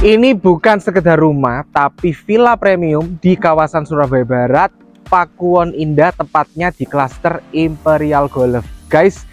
Ini bukan sekedar rumah, tapi villa premium di kawasan Surabaya Barat, Pakuwon Indah, tepatnya di klaster Imperial Golf. Guys,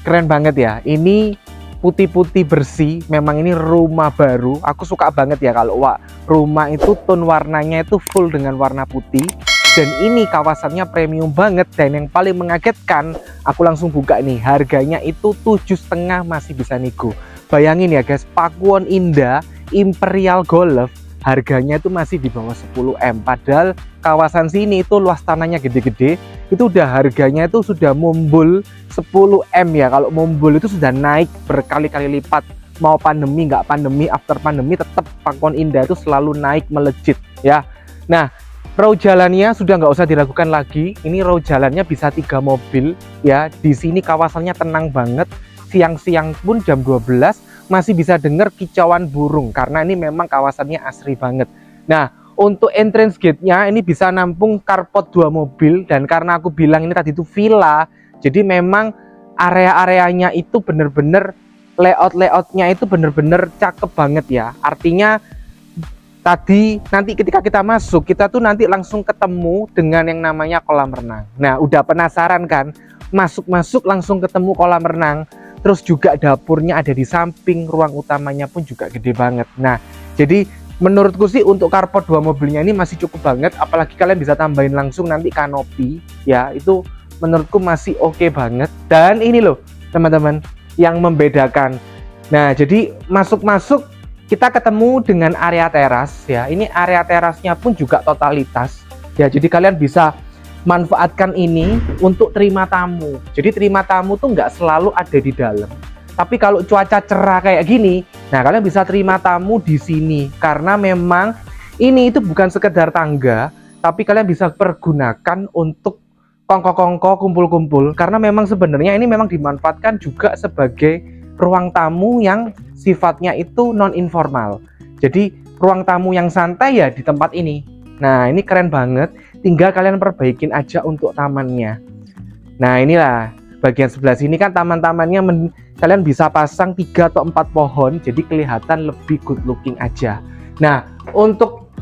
keren banget ya. Ini putih-putih bersih, memang ini rumah baru. Aku suka banget ya kalau rumah itu tone warnanya itu full dengan warna putih. Dan ini kawasannya premium banget, dan yang paling mengagetkan, aku langsung buka nih, harganya itu 7,5 masih bisa nego. Bayangin ya guys, Pakuwon Indah Imperial Golf harganya itu masih di bawah 10M, padahal kawasan sini itu luas tanahnya gede-gede, itu udah harganya itu sudah mumbul 10M ya. Kalau mumbul itu sudah naik berkali-kali lipat, mau pandemi nggak pandemi, after pandemi tetap Pakuwon Indah itu selalu naik melejit ya. Nah, row jalannya sudah nggak usah diragukan lagi, ini row jalannya bisa 3 mobil ya. Di sini kawasannya tenang banget, siang-siang pun jam 12 masih bisa dengar kicauan burung karena ini memang kawasannya asri banget. Nah, untuk entrance gate-nya ini bisa nampung carport 2 mobil, dan karena aku bilang ini tadi itu villa, jadi memang area-areanya itu bener-bener layout-layoutnya itu bener-bener cakep banget ya. Artinya tadi nanti ketika kita masuk, kita tuh nanti langsung ketemu dengan yang namanya kolam renang. Nah, udah penasaran kan? Masuk-masuk langsung ketemu kolam renang. Terus juga dapurnya ada di samping, ruang utamanya pun juga gede banget. Nah, jadi menurutku sih untuk carport 2 mobilnya ini masih cukup banget, apalagi kalian bisa tambahin langsung nanti kanopi ya, itu menurutku masih oke banget. Dan ini loh teman-teman yang membedakan. Nah, jadi masuk-masuk kita ketemu dengan area teras ya. Ini area terasnya pun juga totalitas ya, jadi kalian bisa manfaatkan ini untuk terima tamu. Jadi terima tamu tuh nggak selalu ada di dalam, tapi kalau cuaca cerah kayak gini, nah kalian bisa terima tamu di sini, karena memang ini itu bukan sekedar tangga, tapi kalian bisa pergunakan untuk kongko-kongko, kumpul-kumpul, karena memang sebenarnya ini memang dimanfaatkan juga sebagai ruang tamu yang sifatnya itu non informal. Jadi ruang tamu yang santai ya di tempat ini. Nah, ini keren banget, tinggal kalian perbaikin aja untuk tamannya. Nah, inilah bagian sebelah sini kan taman-tamannya kalian bisa pasang 3 atau 4 pohon, jadi kelihatan lebih good looking aja. Nah, untuk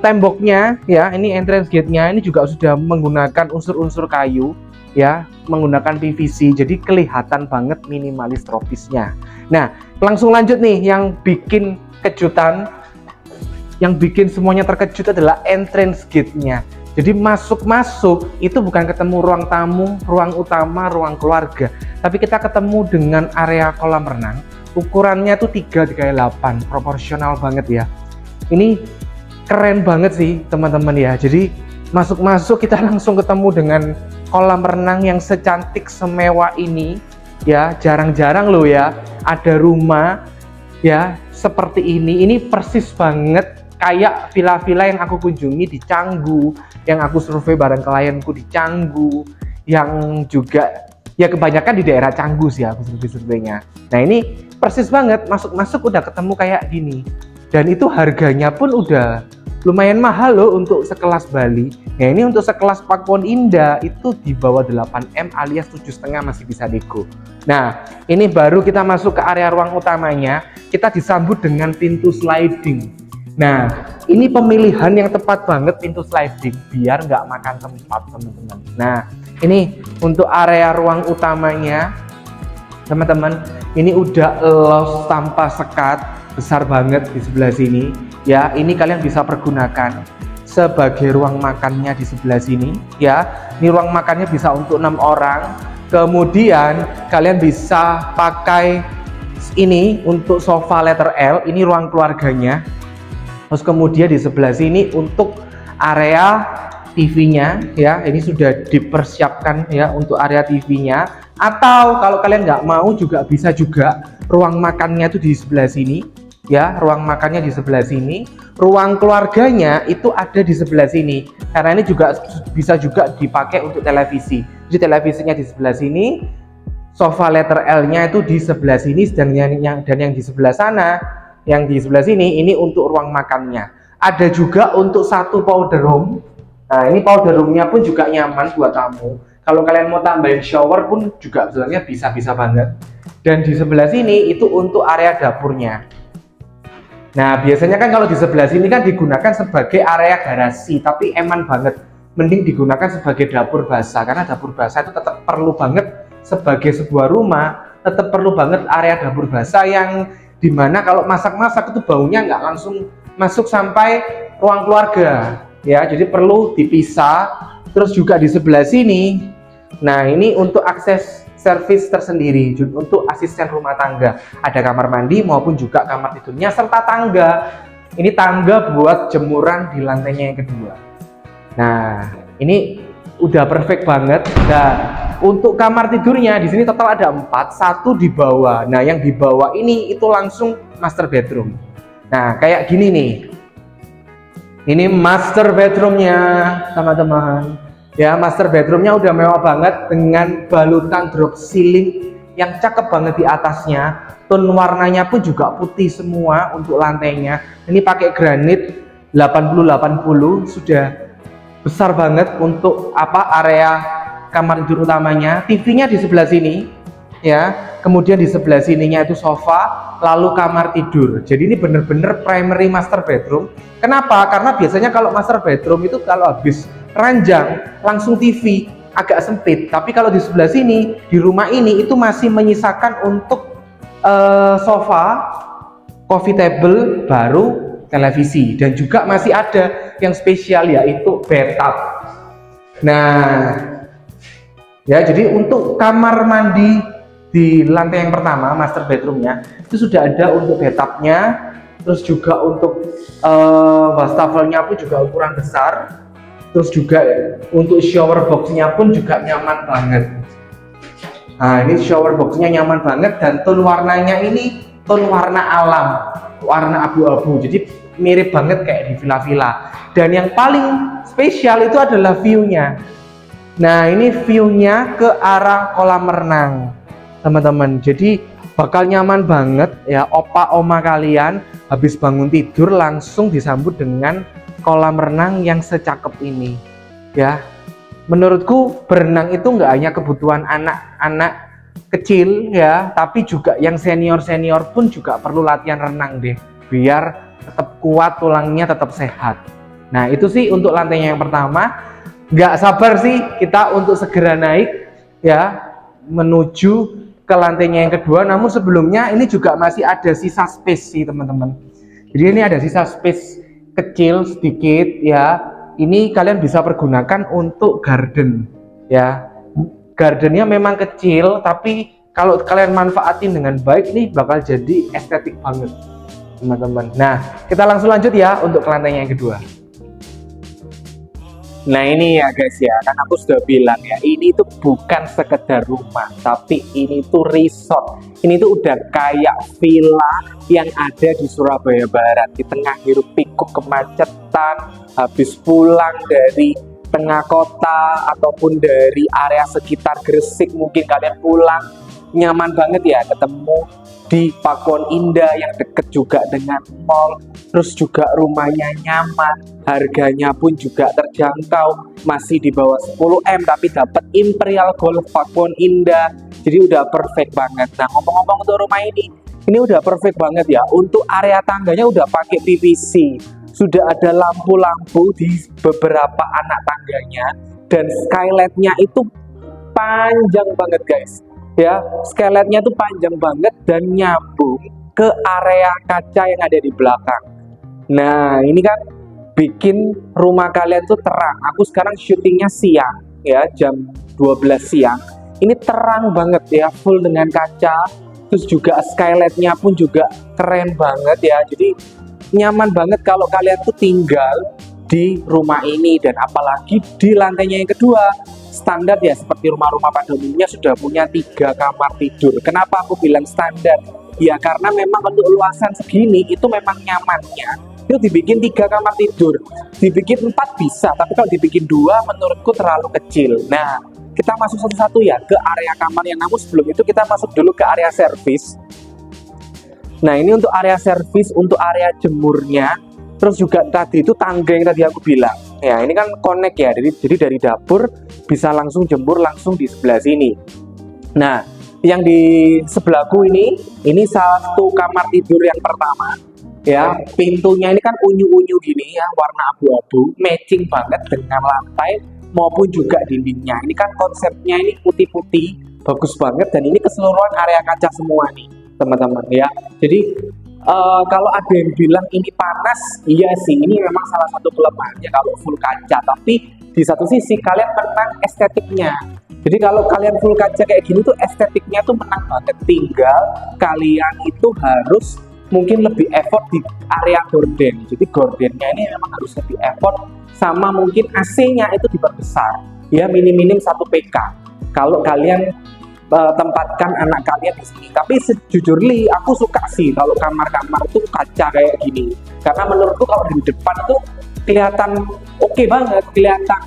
temboknya ya, ini entrance gate-nya ini juga sudah menggunakan unsur-unsur kayu ya, menggunakan PVC, jadi kelihatan banget minimalis tropisnya. Nah, langsung lanjut nih, yang bikin kejutan, yang bikin semuanya terkejut adalah entrance gate-nya. Jadi masuk-masuk itu bukan ketemu ruang tamu, ruang utama, ruang keluarga, tapi kita ketemu dengan area kolam renang. Ukurannya tuh 3x8, proporsional banget ya. Ini keren banget sih teman-teman ya. Jadi masuk-masuk kita langsung ketemu dengan kolam renang yang secantik semewah ini ya. Jarang-jarang loh ya ada rumah ya seperti ini. Ini persis banget kayak villa-villa yang aku kunjungi di Canggu, yang aku survei bareng klienku di Canggu, yang juga ya kebanyakan di daerah Canggu sih aku survei-surveinya. Nah, ini persis banget, masuk-masuk udah ketemu kayak gini. Dan itu harganya pun udah lumayan mahal loh untuk sekelas Bali. Nah, ini untuk sekelas Pakuwon Indah itu di bawah 8M alias 7,5 masih bisa nego. Nah, ini baru kita masuk ke area ruang utamanya, kita disambut dengan pintu sliding. Nah, ini pemilihan yang tepat banget pintu sliding biar nggak makan tempat teman-teman. Nah, ini untuk area ruang utamanya teman-teman, ini udah los tanpa sekat, besar banget di sebelah sini ya. Ini kalian bisa pergunakan sebagai ruang makannya di sebelah sini ya. Ini ruang makannya bisa untuk 6 orang. Kemudian kalian bisa pakai ini untuk sofa letter L, ini ruang keluarganya. Terus kemudian di sebelah sini untuk area TV-nya ya, ini sudah dipersiapkan ya untuk area TV-nya. Atau kalau kalian nggak mau juga bisa juga ruang makannya itu di sebelah sini ya, ruang makannya di sebelah sini, ruang keluarganya itu ada di sebelah sini. Karena ini juga bisa juga dipakai untuk televisi. Jadi televisinya di sebelah sini, sofa letter L-nya itu di sebelah sini, dan yang di sebelah sana, yang di sebelah sini ini untuk ruang makannya. Ada juga untuk 1 powder room. Nah, ini powder roomnya pun juga nyaman buat tamu. Kalau kalian mau tambahin shower pun juga sebenarnya bisa banget. Dan di sebelah sini itu untuk area dapurnya. Nah, biasanya kan kalau di sebelah sini kan digunakan sebagai area garasi, tapi eman banget. Mending digunakan sebagai dapur basah, karena dapur basah itu tetap perlu banget sebagai sebuah rumah, tetap perlu banget area dapur basah yang dimana kalau masak-masak itu baunya nggak langsung masuk sampai ruang keluarga. Ya, jadi perlu dipisah. Terus juga di sebelah sini, nah ini untuk akses servis tersendiri untuk asisten rumah tangga. Ada kamar mandi maupun juga kamar tidurnya serta tangga. Ini tangga buat jemuran di lantainya yang kedua. Nah, ini udah perfect banget. Nah, untuk kamar tidurnya di sini total ada 4, 1 di bawah. Nah, yang di bawah ini itu langsung master bedroom. Nah, kayak gini nih. Ini master bedroomnya, teman-teman. Ya, master bedroomnya udah mewah banget dengan balutan drop ceiling yang cakep banget di atasnya. Tone warnanya pun juga putih semua untuk lantainya. Ini pakai granit 80-80, sudah besar banget untuk area kamar tidur utamanya. TV-nya di sebelah sini, ya. Kemudian di sebelah sininya itu sofa, lalu kamar tidur. Jadi ini bener-bener primary master bedroom. Kenapa? Karena biasanya kalau master bedroom itu kalau habis ranjang langsung TV, agak sempit. Tapi kalau di sebelah sini, di rumah ini itu masih menyisakan untuk sofa, coffee table, baru televisi, dan juga masih ada yang spesial yaitu bathtub. Nah, ya, jadi untuk kamar mandi di lantai yang pertama master bedroomnya itu sudah ada untuk bathtubnya, terus juga untuk wastafelnya pun juga ukuran besar, terus juga untuk shower boxnya pun juga nyaman banget. Nah, ini shower boxnya nyaman banget dan tone warnanya ini tone warna alam, warna abu-abu, jadi mirip banget kayak di villa-villa. Dan yang paling spesial itu adalah view-nya. Nah, ini view-nya ke arah kolam renang, teman-teman. Jadi bakal nyaman banget ya, opa oma kalian habis bangun tidur langsung disambut dengan kolam renang yang secakep ini. Ya, menurutku berenang itu nggak hanya kebutuhan anak-anak kecil ya, tapi juga yang senior-senior pun juga perlu latihan renang deh, biar tetap kuat, tulangnya tetap sehat. Nah, itu sih untuk lantainya yang pertama. Nggak sabar sih kita untuk segera naik ya, menuju ke lantainya yang kedua. Namun sebelumnya ini juga masih ada sisa space sih, teman-teman. Jadi ini ada sisa space kecil sedikit ya. Ini kalian bisa pergunakan untuk garden ya. Gardennya memang kecil, tapi kalau kalian manfaatin dengan baik ini bakal jadi estetik banget, teman-teman. Nah, kita langsung lanjut ya untuk ke lantainya yang kedua. Nah, ini ya guys ya, kan aku sudah bilang ya, ini tuh bukan sekedar rumah, tapi ini tuh resort. Ini tuh udah kayak villa yang ada di Surabaya Barat, di tengah hiruk pikuk kemacetan, habis pulang dari tengah kota ataupun dari area sekitar Gresik, mungkin kalian pulang, nyaman banget ya ketemu di Pakuwon Indah yang deket juga dengan mall, terus juga rumahnya nyaman, harganya pun juga terjangkau, masih di bawah 10M tapi dapat Imperial Golf Pakuwon Indah, jadi udah perfect banget. Nah, ngomong-ngomong untuk rumah ini udah perfect banget ya. Untuk area tangganya udah pakai PVC, sudah ada lampu-lampu di beberapa anak tangganya, dan skylightnya itu panjang banget guys. Ya, skylightnya tuh panjang banget dan nyambung ke area kaca yang ada di belakang. Nah, ini kan bikin rumah kalian tuh terang. Aku sekarang syutingnya siang ya, jam 12 siang. Ini terang banget ya, full dengan kaca. Terus juga skylightnya pun juga keren banget ya. Jadi nyaman banget kalau kalian tuh tinggal di rumah ini, dan apalagi di lantainya yang kedua. Standar ya, seperti rumah-rumah pada umumnya sudah punya 3 kamar tidur. Kenapa aku bilang standar? Ya karena memang untuk luasan segini itu memang nyamannya itu dibikin 3 kamar tidur. Dibikin 4 bisa, tapi kalau dibikin 2 menurutku terlalu kecil. Nah, kita masuk satu-satu ya ke area kamarnya. Namun sebelum itu kita masuk dulu ke area servis. Nah, ini untuk area servis, untuk area jemurnya. Terus juga tadi itu tangga yang tadi aku bilang. Ya, ini kan connect ya. Jadi dari dapur bisa langsung jemur langsung di sebelah sini. Nah, yang di sebelahku ini salah satu kamar tidur yang pertama. Ya, pintunya ini kan unyu-unyu gini ya, warna abu-abu, matching banget dengan lantai maupun juga dindingnya. Ini kan konsepnya ini putih-putih, bagus banget, dan ini keseluruhan area kaca semua nih teman-teman ya. Jadi kalau ada yang bilang ini panas, iya sih, ini memang salah satu kelemahannya kalau full kaca. Tapi di satu sisi kalian menang estetiknya. Jadi kalau kalian full kaca kayak gini tuh estetiknya tuh menang banget. Tinggal kalian itu harus mungkin lebih effort di area gorden. Jadi gordennya ini memang harus lebih effort, sama mungkin AC-nya itu diperbesar. Ya minim-minim 1 PK. Kalau kalian tempatkan anak kalian di sini. Tapi sejujurnya aku suka sih kalau kamar-kamar tuh kaca kayak gini, karena menurutku kalau di depan itu kelihatan oke banget, kelihatan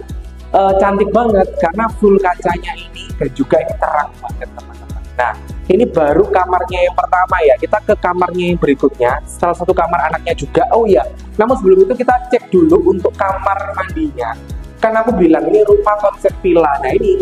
cantik banget karena full kacanya ini, dan juga ini terang banget teman-teman. Nah ini baru kamarnya yang pertama ya, kita ke kamarnya yang berikutnya, salah satu kamar anaknya juga. Oh ya, namun sebelum itu kita cek dulu untuk kamar mandinya. Kan aku bilang ini rumah konsep villa. Nah ini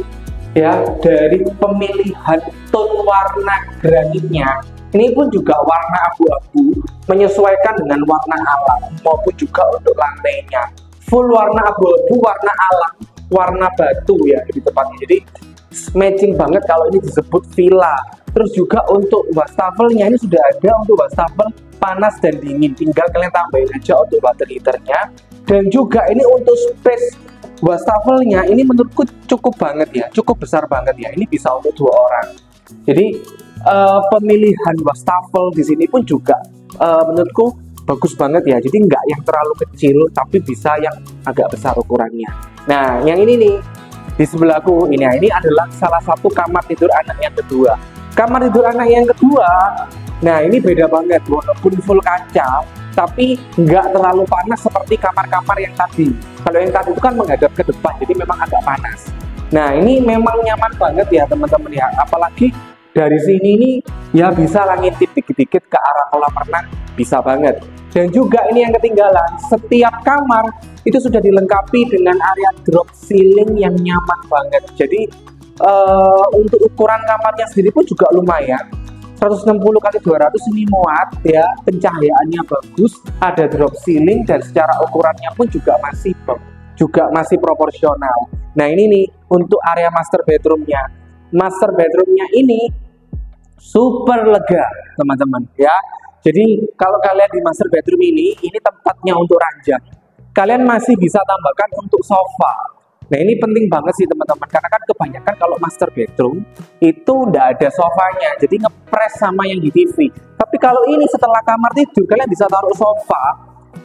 ya, dari pemilihan tone warna granitnya ini pun juga warna abu-abu, menyesuaikan dengan warna alam maupun juga untuk lantainya full warna abu-abu, warna alam, warna batu ya lebih tepatnya. Jadi matching banget kalau ini disebut villa. Terus juga untuk wastafelnya ini sudah ada untuk wastafel panas dan dingin, tinggal kalian tambahin aja untuk water heaternya. Dan juga ini untuk space wastafelnya ini menurutku cukup banget ya, cukup besar banget ya. Ini bisa untuk 2 orang. Jadi pemilihan wastafel di sini pun juga menurutku bagus banget ya. Jadi nggak yang terlalu kecil, tapi bisa yang agak besar ukurannya. Nah, yang ini nih di sebelahku ini adalah salah satu kamar tidur anak yang kedua. Kamar tidur anak yang kedua, nah ini beda banget, walaupun full kaca, tapi nggak terlalu panas seperti kamar-kamar yang tadi. Kalau yang tadi itu kan menghadap ke depan, jadi memang agak panas. Nah ini memang nyaman banget ya teman-teman ya, apalagi dari sini nih ya bisa lah ngintip dikit-dikit ke arah kolam renang, bisa banget. Dan juga ini yang ketinggalan, setiap kamar itu sudah dilengkapi dengan area drop ceiling yang nyaman banget. Jadi untuk ukuran kamarnya sendiri pun juga lumayan, 160x200 ini muat ya, pencahayaannya bagus, ada drop ceiling, dan secara ukurannya pun juga masih proporsional. Nah ini nih untuk area master bedroomnya. Master bedroomnya ini super lega teman-teman ya. Jadi kalau kalian di master bedroom ini tempatnya untuk ranjang. Kalian masih bisa tambahkan untuk sofa. Nah ini penting banget sih teman-teman, karena kan kebanyakan kalau master bedroom itu nggak ada sofanya, jadi ngepres sama yang di TV. Tapi kalau ini setelah kamar tidur, kalian bisa taruh sofa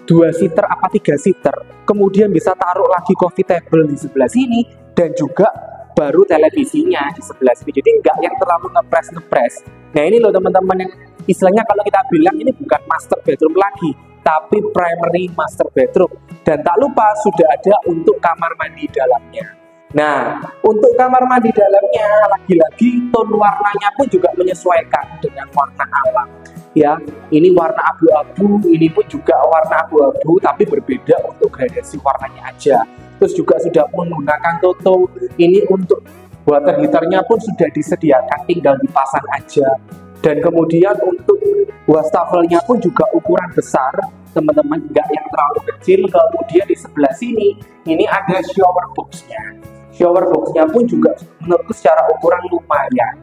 2 seater apa 3 seater, kemudian bisa taruh lagi coffee table di sebelah sini, dan juga baru televisinya di sebelah sini. Jadi nggak yang terlalu ngepres. Nah ini loh teman-teman, yang istilahnya kalau kita bilang ini bukan master bedroom lagi, tapi primary master bedroom. Dan tak lupa sudah ada untuk kamar mandi dalamnya. Nah, untuk kamar mandi dalamnya lagi-lagi tone warnanya pun juga menyesuaikan dengan warna alam. Ya, ini warna abu-abu, ini pun juga warna abu-abu, tapi berbeda untuk gradasi warnanya aja. Terus juga sudah menggunakan toto. Ini untuk water heaternya pun sudah disediakan, tinggal dipasang aja. Dan kemudian untuk wastafelnya pun juga ukuran besar teman-teman, nggak yang terlalu kecil. Kemudian di sebelah sini ini ada shower boxnya. Shower boxnya pun juga menurutku secara ukuran lumayan.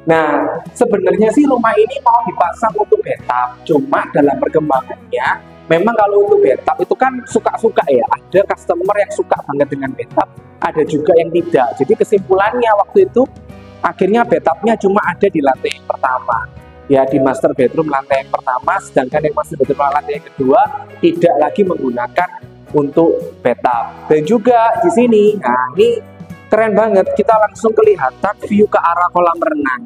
Nah sebenarnya sih rumah ini mau dipasang untuk bathtub, cuma dalam perkembangannya memang kalau untuk bathtub itu kan suka-suka ya, ada customer yang suka banget dengan bathtub, ada juga yang tidak. Jadi kesimpulannya waktu itu akhirnya bathtubnya cuma ada di lantai yang pertama ya, di master bedroom lantai yang pertama, sedangkan yang master bedroom lantai yang kedua tidak lagi menggunakan untuk bathtub. Dan juga di sini, nah ini keren banget, kita langsung kelihatan view ke arah kolam renang.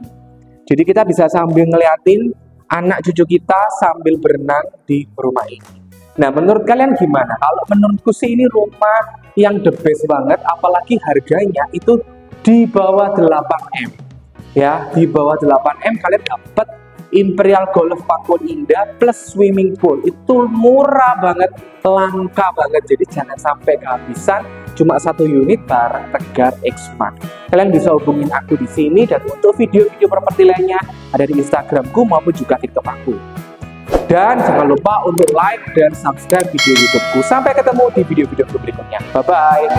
Jadi kita bisa sambil ngeliatin anak cucu kita sambil berenang di rumah ini. Nah menurut kalian gimana? Kalau menurutku sih ini rumah yang the best banget, apalagi harganya itu di bawah 8M ya, di bawah 8M kalian dapat Imperial Golf Pakuwon Indah plus swimming pool. Itu murah banget, langka banget, jadi jangan sampai kehabisan. Cuma 1 unit bareng Tegar Xmart. Kalian bisa hubungin aku di sini, dan untuk video-video properti lainnya ada di Instagramku maupun juga TikTok aku. Dan jangan lupa untuk like dan subscribe video YouTubeku. Sampai ketemu di video-video berikutnya. Bye-bye.